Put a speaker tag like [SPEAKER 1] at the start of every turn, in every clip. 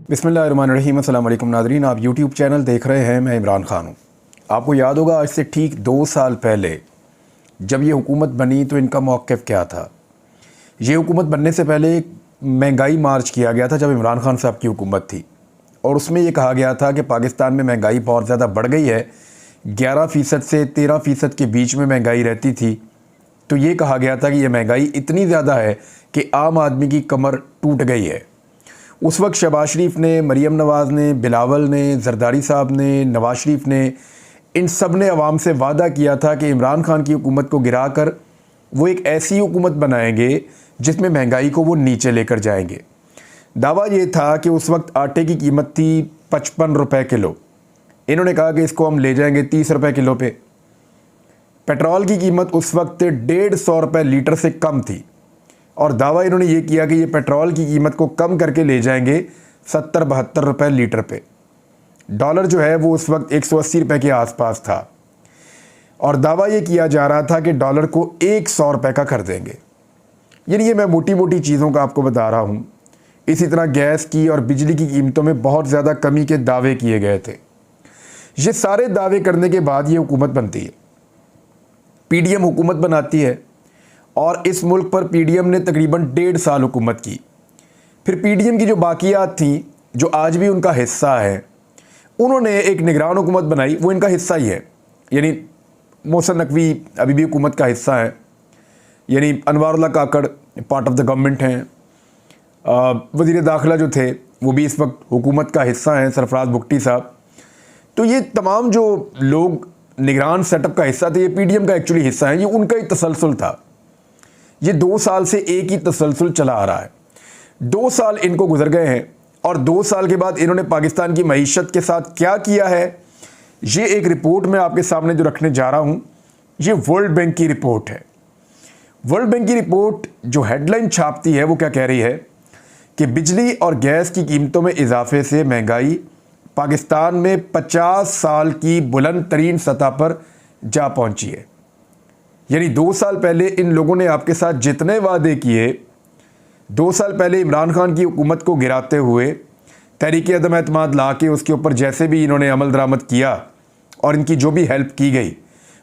[SPEAKER 1] बिस्मिल्लाहिर्रहमानिर्रहीम। अस्सलाम वालेकुम नाज़रीन, आप यूट्यूब चैनल देख रहे हैं। मैं इमरान खान हूँ। आपको याद होगा आज से ठीक 2 साल पहले जब ये हुकूमत बनी तो इनका मौक़िफ़ क्या था। ये हुकूमत बनने से पहले एक महंगाई मार्च किया गया था जब इमरान खान साहब की हुकूमत थी, और उसमें ये कहा गया था कि पाकिस्तान में महंगाई बहुत ज़्यादा बढ़ गई है। 11% से 13% के बीच में महंगाई रहती थी। तो ये कहा गया था कि ये महंगाई इतनी ज़्यादा है कि आम आदमी की कमर टूट गई है। उस वक्त शहबाज शरीफ ने, मरीम नवाज़ ने, बिलावल ने, जरदारी साहब ने, नवाज शरीफ ने, इन सब ने अवाम से वादा किया था कि इमरान खान की हुकूमत को गिरा कर वो एक ऐसी हुकूमत बनाएंगे जिसमें महंगाई को वो नीचे लेकर जाएंगे। दावा ये था कि उस वक्त आटे की कीमत थी 55 रुपये किलो। इन्होंने कहा कि इसको हम ले जाएंगे 30 रुपये किलो पे। पेट्रोल की कीमत उस वक्त 150 रुपये लीटर से कम थी, और दावा इन्होंने ये किया कि ये पेट्रोल की कीमत को कम करके ले जाएंगे 70-72 रुपये लीटर पे। डॉलर जो है वो उस वक्त 180 रुपये के आसपास था, और दावा ये किया जा रहा था कि डॉलर को 100 रुपये का कर देंगे। यानी ये मैं मोटी मोटी चीज़ों का आपको बता रहा हूँ। इसी तरह गैस की और बिजली की कीमतों में बहुत ज़्यादा कमी के दावे किए गए थे। ये सारे दावे करने के बाद ये हुकूमत बनती है, पीडीएम हुकूमत बनाती है, और इस मुल्क पर पीडीएम ने तकरीबन 1.5 साल हुकूमत की। फिर पीडीएम की जो बाकियात थी, जो आज भी उनका हिस्सा है, उन्होंने एक निगरान हुकूमत बनाई, वो इनका हिस्सा ही है। यानी मोहसिन नकवी अभी भी हुकूमत का हिस्सा है, यानी अनवारुल्लाह काकड़ पार्ट ऑफ द गवर्नमेंट हैं। वज़ीर दाखिला जो थे वो भी इस वक्त हुकूमत का हिस्सा हैं, सरफराज बुगटी साहब। तो ये तमाम जो लोग निगरान सेटअप का हिस्सा थे, ये पीडीएम का एक्चुअली हिस्सा है। ये उनका ही तसलसल था। ये 2 साल से एक ही तसलसल चला आ रहा है। 2 साल इनको गुजर गए हैं, और 2 साल के बाद इन्होंने पाकिस्तान की मईशत के साथ क्या किया है, ये एक रिपोर्ट मैं आपके सामने जो रखने जा रहा हूँ, ये वर्ल्ड बैंक की रिपोर्ट है। वर्ल्ड बैंक की रिपोर्ट जो हेडलाइन छापती है वो क्या कह रही है कि बिजली और गैस की कीमतों में इजाफे से महंगाई पाकिस्तान में 50 साल की बुलंद तरीन सतह पर जा पहुँची है। यानी 2 साल पहले इन लोगों ने आपके साथ जितने वादे किए, 2 साल पहले इमरान खान की हुकूमत को गिराते हुए तहरीक अदम एतमाद ला के उसके ऊपर जैसे भी इन्होंने अमल दरामद किया और इनकी जो भी हेल्प की गई,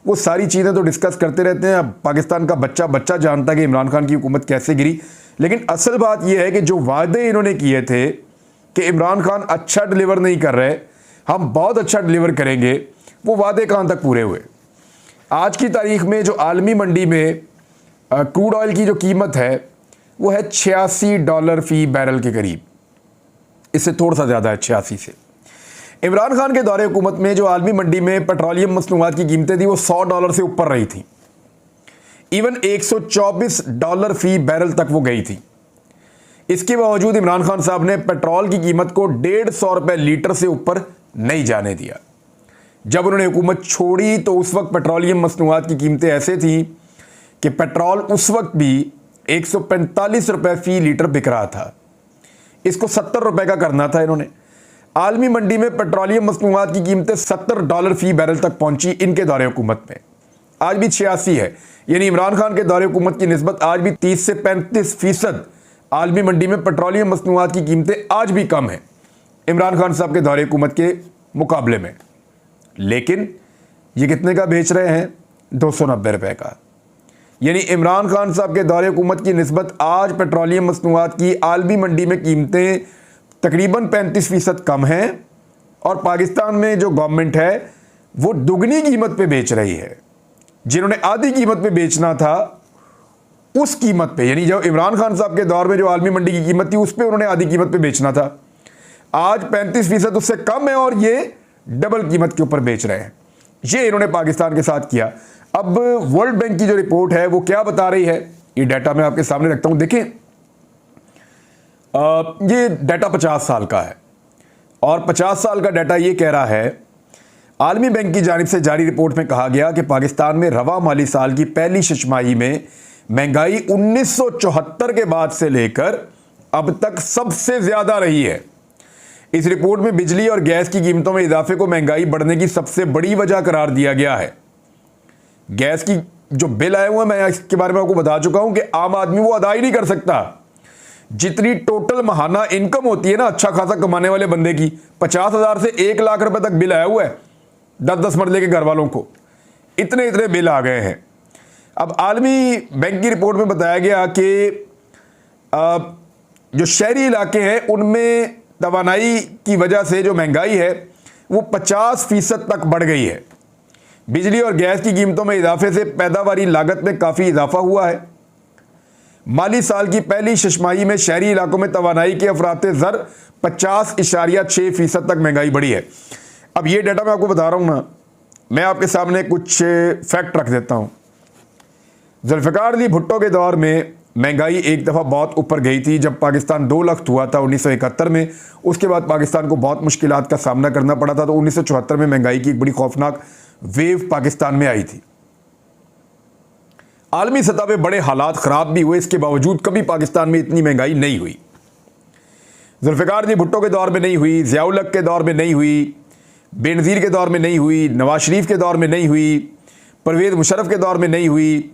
[SPEAKER 1] वो सारी चीज़ें तो डिस्कस करते रहते हैं। अब पाकिस्तान का बच्चा बच्चा जानता है कि इमरान खान की हुकूमत कैसे गिरी। लेकिन असल बात यह है कि जो वादे इन्होंने किए थे कि इमरान खान अच्छा डिलीवर नहीं कर रहे, हम बहुत अच्छा डिलीवर करेंगे, वो वादे कहाँ तक पूरे हुए। आज की तारीख में जो आलमी मंडी में क्रूड ऑयल की जो कीमत है वो है $86 फ़ी बैरल के करीब, इससे थोड़ा सा ज़्यादा है 86 से। इमरान खान के दौरे हुकूमत में जो आलमी मंडी में पेट्रोलियम मसनूआत की कीमतें थी वो $100 से ऊपर रही थी। इवन $124 फ़ी बैरल तक वो गई थी। इसके बावजूद इमरान खान साहब ने पेट्रोल की कीमत को 150 रुपये लीटर से ऊपर नहीं जाने दिया। जब उन्होंने हुकूमत छोड़ी तो उस वक्त पेट्रोलियम मसनूआत की कीमतें ऐसे थीं कि पेट्रोल उस वक्त भी 145 रुपये फ़ी लीटर बिक रहा था। इसको 70 रुपये का करना था इन्होंने। आलमी मंडी में पेट्रोलियम मसनूआत की कीमतें $70 फ़ी बैरल तक पहुंची इनके दौरे हुकूमत में। आज भी 86 है, यानी इमरान खान के दौरे हुकूमत की निस्बत आज भी 30 से 35% आलमी मंडी में पेट्रोलियम मसनूआत की कीमतें आज भी कम हैं इमरान खान साहब के दौरे हुकूमत के मुकाबले में। लेकिन ये कितने का बेच रहे हैं? 290 रुपये का। यानी इमरान खान साहब के दौरे हुकूमत की निस्बत आज पेट्रोलियम मसनूआत की आलमी मंडी में कीमतें तकरीबन 35% कम हैं, और पाकिस्तान में जो गवर्नमेंट है वो दुगनी कीमत पे बेच रही है। जिन्होंने आधी कीमत पे बेचना था उस कीमत पे, यानी जब इमरान खान साहब के दौर में जो आलमी मंडी की कीमत थी उस पर उन्होंने आधी कीमत पे बेचना था, आज 35% उससे कम है और ये डबल कीमत के ऊपर बेच रहे हैं। ये इन्होंने पाकिस्तान के साथ किया। अब वर्ल्ड बैंक की जो रिपोर्ट है वो क्या बता रही है, ये डाटा मैं आपके सामने रखता हूं। देखें, ये डाटा 50 साल का है, और 50 साल का डाटा ये कह रहा है, आलमी बैंक की जानिब से जारी रिपोर्ट में कहा गया कि पाकिस्तान में रवा माली साल की पहली छमाही में महंगाई 1974 के बाद से लेकर अब तक सबसे ज्यादा रही है। इस रिपोर्ट में बिजली और गैस की कीमतों में इजाफे को महंगाई बढ़ने की सबसे बड़ी वजह करार दिया गया है। गैस की जो बिल आए हुए हैं, मैं इसके बारे में आपको बता चुका हूं कि आम आदमी वो अदा ही नहीं कर सकता। जितनी टोटल महाना इनकम होती है ना अच्छा खासा कमाने वाले बंदे की, 50,000 से 1 लाख रुपए तक बिल आया हुआ है 10-10 मरले के घर वालों को, इतने इतने बिल आ गए हैं। अब आलमी बैंक की रिपोर्ट में बताया गया कि जो शहरी इलाके हैं उनमें तवानाई की वजह से जो महंगाई है वो 50% तक बढ़ गई है। बिजली और गैस की कीमतों में इजाफे से पैदावारी लागत में काफ़ी इजाफा हुआ है। माली साल की पहली छमाही में शहरी इलाकों में तवानाई के अफराते ज़र 50.6% तक महंगाई बढ़ी है। अब ये डाटा मैं आपको बता रहा हूँ ना, मैं आपके सामने कुछ फैक्ट रख देता हूँ। जुल्फ़िकार अली भुट्टो के दौर में महंगाई एक दफ़ा बहुत ऊपर गई थी जब पाकिस्तान 2 लाख हुआ था 1971 में। उसके बाद पाकिस्तान को बहुत मुश्किलात का सामना करना पड़ा था। तो 1974 में महंगाई की एक बड़ी खौफनाक वेव पाकिस्तान में आई थी। आलमी सतह पे बड़े हालात ख़राब भी हुए, इसके बावजूद कभी पाकिस्तान में इतनी महंगाई नहीं हुई। जुल्फ़िकार अली भुट्टो के दौर में नहीं हुई, ज़िया-उल हक़ के दौर में नहीं हुई, बेनज़ीर के दौर में नहीं हुई, नवाज शरीफ के दौर में नहीं हुई, परवेज़ मुशर्रफ के दौर में नहीं हुई,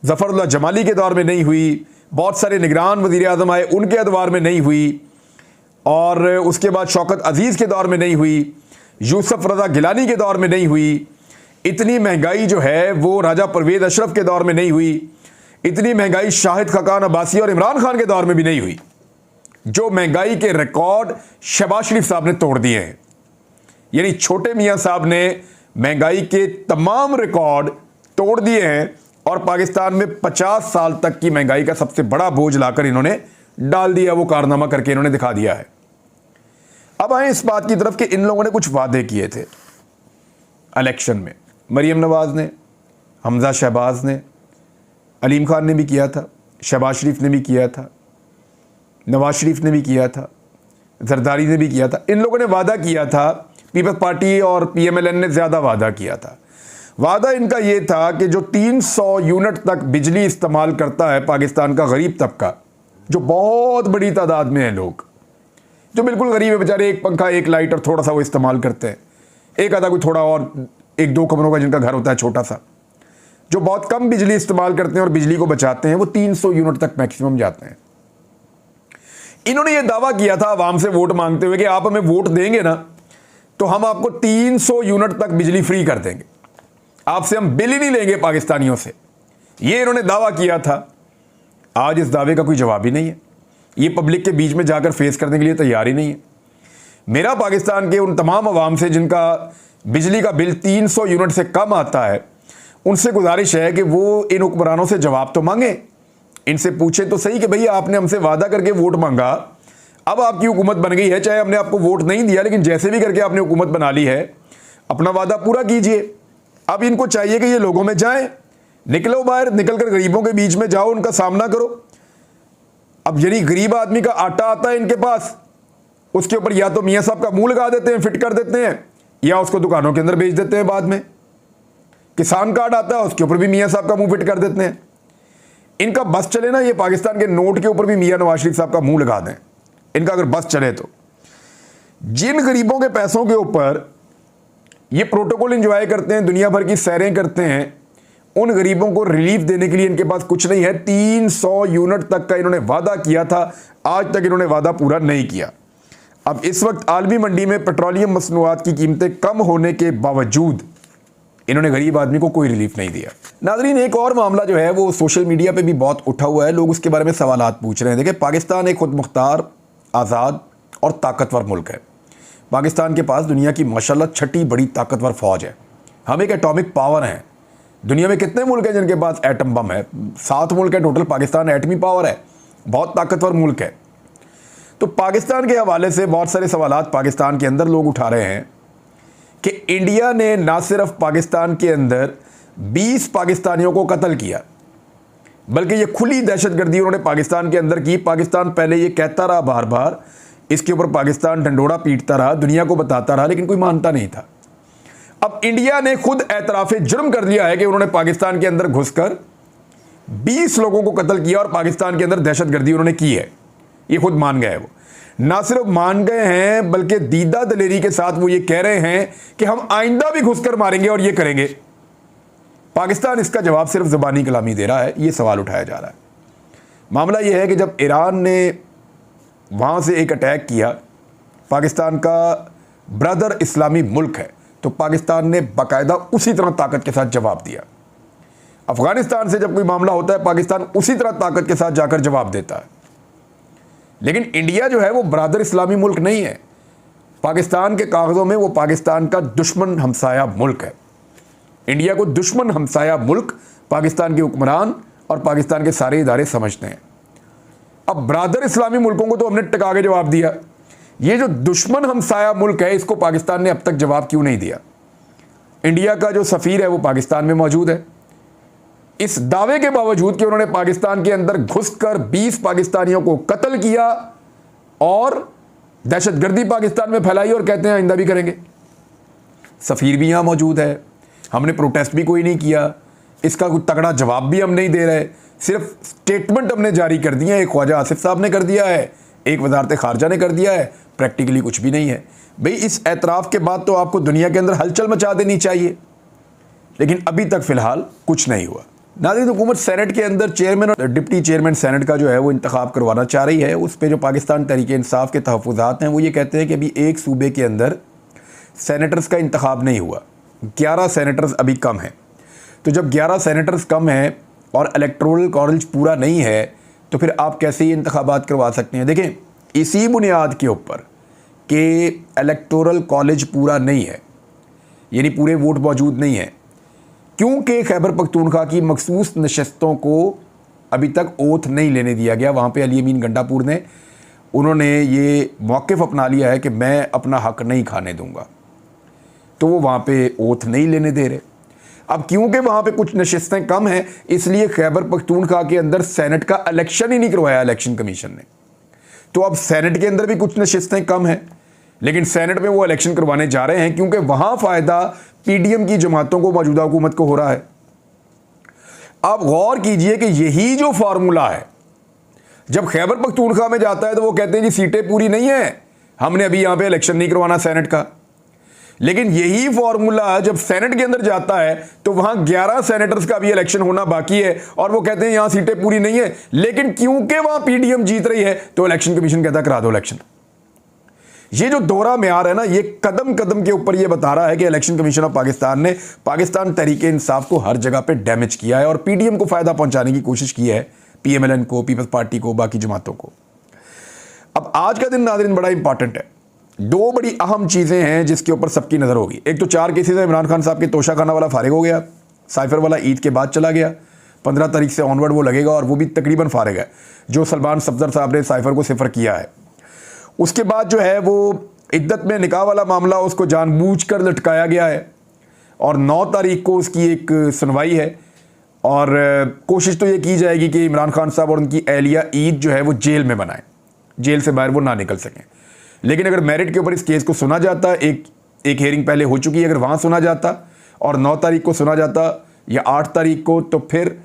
[SPEAKER 1] ज़फ़रुल्लाह जमाली के दौर में नहीं हुई, बहुत सारे निगरान वज़ीर आज़म आए उनके अदवार में नहीं हुई, और उसके बाद शौकत अज़ीज़ के दौर में नहीं हुई, यूसुफ रज़ा गिलानी के दौर में नहीं हुई। इतनी महंगाई जो है वो राजा परवेज़ अशरफ के दौर में नहीं हुई। इतनी महंगाई शाहिद खाकान अब्बासी और इमरान खान के दौर में भी नहीं हुई। जो महंगाई के रिकॉर्ड शहबाज शरीफ साहब ने तोड़ दिए हैं, यानी छोटे मियाँ साहब ने महंगाई के तमाम रिकॉर्ड तोड़ दिए हैं और पाकिस्तान में 50 साल तक की महंगाई का सबसे बड़ा बोझ लाकर इन्होंने डाल दिया, वो कारनामा करके इन्होंने दिखा दिया है। अब आए इस बात की तरफ कि इन लोगों ने कुछ वादे किए थे इलेक्शन में। मरीम नवाज़ ने, हमजा शहबाज ने, अलीम खान ने भी किया था, शहबाज शरीफ ने भी किया था, नवाज शरीफ ने भी किया था, जरदारी ने भी किया था। इन लोगों ने वादा किया था, पीपल्स पार्टी और PMLN ने ज़्यादा वादा किया था। वादा इनका ये था कि जो 300 यूनिट तक बिजली इस्तेमाल करता है पाकिस्तान का गरीब तबका, जो बहुत बड़ी तादाद में है लोग, जो बिल्कुल गरीब है बेचारे, एक पंखा एक लाइट और थोड़ा सा वो इस्तेमाल करते हैं, एक आधा कोई थोड़ा और 1-2 कमरों का जिनका घर होता है छोटा सा, जो बहुत कम बिजली इस्तेमाल करते हैं और बिजली को बचाते हैं, वो 300 यूनिट तक मैक्सिमम जाते हैं। इन्होंने ये दावा किया था आवाम से वोट मांगते हुए कि आप हमें वोट देंगे ना तो हम आपको 300 यूनिट तक बिजली फ्री कर देंगे, आपसे हम बिल ही नहीं लेंगे पाकिस्तानियों से। ये इन्होंने दावा किया था। आज इस दावे का कोई जवाब ही नहीं है। ये पब्लिक के बीच में जाकर फेस करने के लिए तैयार ही नहीं है। मेरा पाकिस्तान के उन तमाम अवाम से जिनका बिजली का बिल 300 यूनिट से कम आता है, उनसे गुजारिश है कि वो इन हुक्मरानों से जवाब तो मांगे, इनसे पूछे तो सही कि भैया आपने हमसे वादा करके वोट मांगा, अब आपकी हुकूमत बन गई है, चाहे हमने आपको वोट नहीं दिया लेकिन जैसे भी करके आपने हुकूमत बना ली है, अपना वादा पूरा कीजिए। अब इनको चाहिए कि ये लोगों में जाएं, निकलो बाहर, निकलकर गरीबों के बीच में जाओ, उनका सामना करो। अब यानी गरीब आदमी का आटा आता है इनके पास, उसके ऊपर या तो मियाँ साहब का मुंह लगा देते हैं, फिट कर देते हैं, या उसको दुकानों के अंदर बेच देते हैं। बाद में किसान कार्ड आता है, उसके ऊपर भी मियाँ साहब का मुंह फिट कर देते हैं। इनका बस चले ना, ये पाकिस्तान के नोट के ऊपर भी मियाँ नवाज शरीफ साहब का मुंह लगा दें, इनका अगर बस चले तो। जिन गरीबों के पैसों के ऊपर ये प्रोटोकॉल एंजॉय करते हैं, दुनिया भर की सैरें करते हैं, उन गरीबों को रिलीफ देने के लिए इनके पास कुछ नहीं है। 300 यूनिट तक का इन्होंने वादा किया था, आज तक इन्होंने वादा पूरा नहीं किया। अब इस वक्त आलमी मंडी में पेट्रोलियम मसनूआत की कीमतें कम होने के बावजूद इन्होंने गरीब आदमी को कोई रिलीफ नहीं दिया। नाज़रीन, एक और मामला जो है वो सोशल मीडिया पे भी बहुत उठा हुआ है, लोग उसके बारे में सवालात पूछ रहे हैं। देखिए, पाकिस्तान एक खुद मुख्तार, आज़ाद और ताकतवर मुल्क है। पाकिस्तान के पास दुनिया की माशाल्लाह 6ठी बड़ी ताकतवर फ़ौज है। हम एक एटॉमिक पावर हैं। दुनिया में कितने मुल्क हैं जिनके पास एटम बम है? 7 मुल्क है टोटल। पाकिस्तान एटमी पावर है, बहुत ताकतवर मुल्क है। तो पाकिस्तान के हवाले से बहुत सारे सवालात पाकिस्तान के अंदर लोग उठा रहे हैं कि इंडिया ने ना सिर्फ पाकिस्तान के अंदर 20 पाकिस्तानियों को कत्ल किया, बल्कि ये खुली दहशतगर्दी उन्होंने पाकिस्तान के अंदर की। पाकिस्तान पहले ये कहता रहा बार बार, इसके ऊपर पाकिस्तान डंडोरा पीटता रहा, दुनिया को बताता रहा, लेकिन कोई मानता नहीं था। अब इंडिया ने खुद एतराफ़े जुर्म कर लिया है कि उन्होंने पाकिस्तान के अंदर घुसकर 20 लोगों को कत्ल किया और पाकिस्तान के अंदर दहशतगर्दी उन्होंने की है। ये खुद मान गए। वो ना सिर्फ मान गए हैं बल्कि दीदा दलेरी के साथ वो ये कह रहे हैं कि हम आइंदा भी घुसकर मारेंगे और ये करेंगे। पाकिस्तान इसका जवाब सिर्फ ज़बानी कलामी दे रहा है, ये सवाल उठाया जा रहा है। मामला ये है कि जब ईरान ने वहाँ से एक अटैक किया, पाकिस्तान का ब्रदर इस्लामी मुल्क है, तो पाकिस्तान ने बाकायदा उसी तरह ताकत के साथ जवाब दिया। अफ़गानिस्तान से जब कोई मामला होता है, पाकिस्तान उसी तरह ताकत के साथ जाकर जवाब देता है। लेकिन इंडिया जो है वो ब्रदर इस्लामी मुल्क नहीं है। पाकिस्तान के कागज़ों में वो पाकिस्तान का दुश्मन हमसाया मुल्क है। इंडिया को दुश्मन हमसाया मुल्क पाकिस्तान के हुक्मरान और पाकिस्तान के सारे इदारे समझते हैं। अब ब्रदर इस्लामी मुल्कों को तो हमने टिका के जवाब दिया, ये जो दुश्मन हमसाया मुल्क है इसको पाकिस्तान ने अब तक जवाब क्यों नहीं दिया? इंडिया का जो सफ़ीर है वो पाकिस्तान में मौजूद है, इस दावे के बावजूद कि उन्होंने पाकिस्तान के अंदर घुसकर 20 पाकिस्तानियों को कत्ल किया और दहशतगर्दी पाकिस्तान में फैलाई, और कहते हैं आइंदा भी करेंगे। सफ़ीर भी यहाँ मौजूद है, हमने प्रोटेस्ट भी कोई नहीं किया, इसका कोई तगड़ा जवाब भी हम नहीं दे रहे, सिर्फ स्टेटमेंट हमने जारी कर दिया है। एक ख्वाजा आसिफ साहब ने कर दिया है, एक वज़ारत ख़ारजा ने कर दिया है, प्रैक्टिकली कुछ भी नहीं है। भाई इस एतराफ़ के बाद तो आपको दुनिया के अंदर हलचल मचा देनी चाहिए, लेकिन अभी तक फ़िलहाल कुछ नहीं हुआ। नाज़रीन, हुकूमत सेनेट के अंदर चेयरमैन और डिप्टी चेयरमैन सेनेट का जो है वो इंतखाब करवाना चाह रही है। उस पर जो पाकिस्तान तहरीक इंसाफ के तहफ़्फ़ुज़ात हैं वो ये कहते हैं कि अभी एक सूबे के अंदर सेनेटर्स का इंतखाब नहीं हुआ, 11 सेनेटर्स अभी कम हैं। तो जब 11 सेनेटर्स कम हैं और इलेक्टोरल कॉलेज पूरा नहीं है, तो फिर आप कैसे ये इंतखाबात करवा सकते हैं? देखें, इसी बुनियाद के ऊपर कि इलेक्टोरल कॉलेज पूरा नहीं है, यानी पूरे वोट मौजूद नहीं है, क्योंकि खैबर पख्तूनख्वा की मखसूस नशस्तों को अभी तक ओथ नहीं लेने दिया गया। वहाँ पे अली अमीन गंडापुर ने उन्होंने ये मौक़िफ़ अपना लिया है कि मैं अपना हक़ नहीं खाने दूँगा, तो वो वहाँ पे ओथ नहीं लेने दे रहे। अब क्योंकि वहाँ पे कुछ नशस्तें कम हैं, इसलिए खैबर पख्तूनख्वा के अंदर सेनेट का इलेक्शन ही नहीं करवाया इलेक्शन कमीशन ने। तो अब सेनेट के अंदर भी कुछ नशस्तें कम हैं, लेकिन सेनेट में वो इलेक्शन करवाने जा रहे हैं क्योंकि वहाँ फ़ायदा पीडीएम की जमातों को, मौजूदा हुकूमत को हो रहा है। आप गौर कीजिए कि यही जो फार्मूला है, जब खैबर पख्तूनख्वा में जाता है तो वो कहते हैं जी सीटें पूरी नहीं है, हमने अभी यहाँ पे इलेक्शन नहीं करवाना सेनेट का। लेकिन यही फार्मूला जब सेनेट के अंदर जाता है तो वहाँ 11 सेनेटर्स का भी इलेक्शन होना बाकी है और वो कहते हैं यहाँ सीटें पूरी नहीं है, लेकिन क्योंकि वहाँ पीडीएम जीत रही है तो इलेक्शन कमीशन कहता है करा दो इलेक्शन। ये जो दोहरा म्यार है ना, ये कदम कदम के ऊपर ये बता रहा है कि इलेक्शन कमीशन ऑफ पाकिस्तान ने पाकिस्तान तहरीक इंसाफ को हर जगह पे डैमेज किया है और पीडीएम को फ़ायदा पहुंचाने की कोशिश की है, पीएमएलएन को, पीपल्स पार्टी को, बाकी जमातों को। अब आज का दिन नाज़रीन बड़ा इंपॉर्टेंट है। दो बड़ी अहम चीज़ें हैं जिसके ऊपर सबकी नज़र होगी। एक तो 4 केसेस है, इमरान खान साहब के तोशाखाना वाला फारिग हो गया, साइफर वाला ईद के बाद चला गया, 15 तारीख से ऑनवर्ड वो लगेगा और वो भी तकरीबन फारिग है, जो सलमान सफदर साहब ने साइफर को सिफर किया है। उसके बाद जो है वो इद्दत में निकाह वाला मामला, उसको जानबूझकर लटकाया गया है और 9 तारीख को उसकी एक सुनवाई है और कोशिश तो ये की जाएगी कि इमरान खान साहब और उनकी एहलिया ईद जो है वो जेल में बनाएं, जेल से बाहर वो ना निकल सकें। लेकिन अगर मेरिट के ऊपर इस केस को सुना जाता, एक हेयरिंग पहले हो चुकी है, अगर वहाँ सुना जाता और 9 तारीख को सुना जाता या 8 तारीख को, तो फिर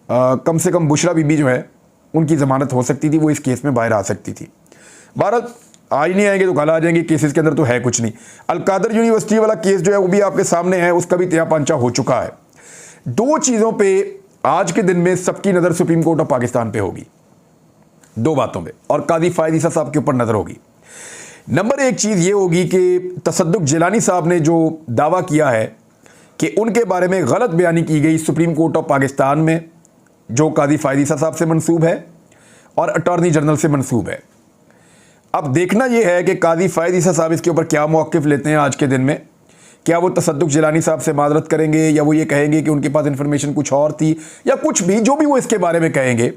[SPEAKER 1] कम से कम बुशरा बीबी जो है उनकी ज़मानत हो सकती थी, वो इस केस में बाहर आ सकती थी। भारत आज नहीं आएंगे तो कल आ जाएंगे, केसेस के अंदर तो है कुछ नहीं। अलकादर यूनिवर्सिटी वाला केस जो है वो भी आपके सामने है, उसका भी तया पंचा हो चुका है। 2 चीज़ों पे आज के दिन में सबकी नज़र सुप्रीम कोर्ट ऑफ पाकिस्तान पे होगी, 2 बातों पे, और कादी फायद ईसा साहब के ऊपर नज़र होगी। नंबर 1 चीज़ ये होगी कि तसद्दुक जिलानी साहब ने जो दावा किया है कि उनके बारे में गलत बयानी की गई सुप्रीम कोर्ट ऑफ पाकिस्तान में, जो कादी फायद ईसा साहब से मंसूब है और अटॉर्नी जनरल से मंसूब है। अब देखना यह है कि कादी फायद ईसा साहब इसके ऊपर क्या मौक़िफ़ लेते हैं आज के दिन में। क्या वो तसद्दुक जिलानी साहब से माजरत करेंगे या वो ये कहेंगे कि उनके पास इन्फॉर्मेशन कुछ और थी, या कुछ भी जो भी वो इसके बारे में कहेंगे,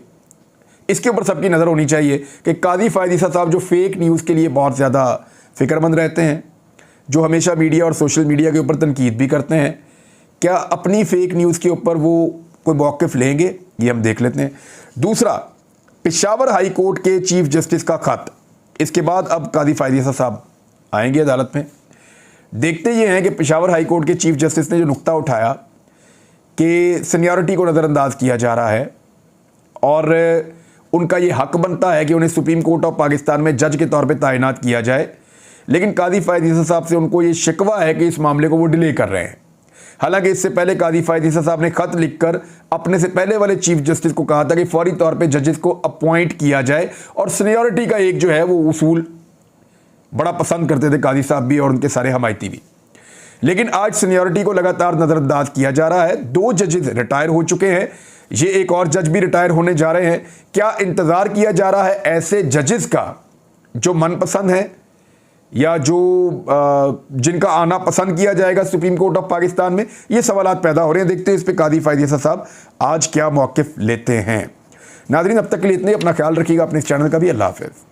[SPEAKER 1] इसके ऊपर सबकी नज़र होनी चाहिए कि कादी फायद ईसा साहब जो फेक न्यूज़ के लिए बहुत ज़्यादा फ़िक्रमंद रहते हैं, जो हमेशा मीडिया और सोशल मीडिया के ऊपर तनकीद भी करते हैं, क्या अपनी फ़ेक न्यूज़ के ऊपर वो कोई मौक़िफ़ लेंगे, ये हम देख लेते हैं। दूसरा, पेशावर हाई कोर्ट के चीफ जस्टिस का ख़त, इसके बाद अब कादी फायद ईसा साहब आएंगे अदालत में। देखते ये हैं कि पेशावर हाई कोर्ट के चीफ जस्टिस ने जो नुक्ता उठाया कि सीनियरिटी को नज़रअंदाज किया जा रहा है और उनका ये हक बनता है कि उन्हें सुप्रीम कोर्ट ऑफ पाकिस्तान में जज के तौर पे तैनात किया जाए, लेकिन कादी फायद ईसा साहब से उनको ये शिकवा है कि इस मामले को वो डिले कर रहे हैं। हालांकि इससे पहले काजी फायद ईसा साहब ने खत लिखकर अपने से पहले वाले चीफ जस्टिस को कहा था कि फौरी तौर पे जजेस को अपॉइंट किया जाए, और सीनियरिटी का एक जो है वो उसूल बड़ा पसंद करते थे काजी साहब भी और उनके सारे हमायती भी। लेकिन आज सीनियरिटी को लगातार नज़रअंदाज किया जा रहा है। 2 जजेस रिटायर हो चुके हैं, ये एक और जज भी रिटायर होने जा रहे हैं। क्या इंतज़ार किया जा रहा है ऐसे जजेस का जो मनपसंद हैं या जो जिनका आना पसंद किया जाएगा सुप्रीम कोर्ट ऑफ पाकिस्तान में? ये सवालात पैदा हो रहे हैं। देखते हैं इस पे काजी फायद ईसा साहब आज क्या मौक़िफ़ लेते हैं। नाज़रीन, अब तक के लिए इतने, अपना ख्याल रखिएगा, अपने इस चैनल का भी। अल्लाह हाफ़िज़।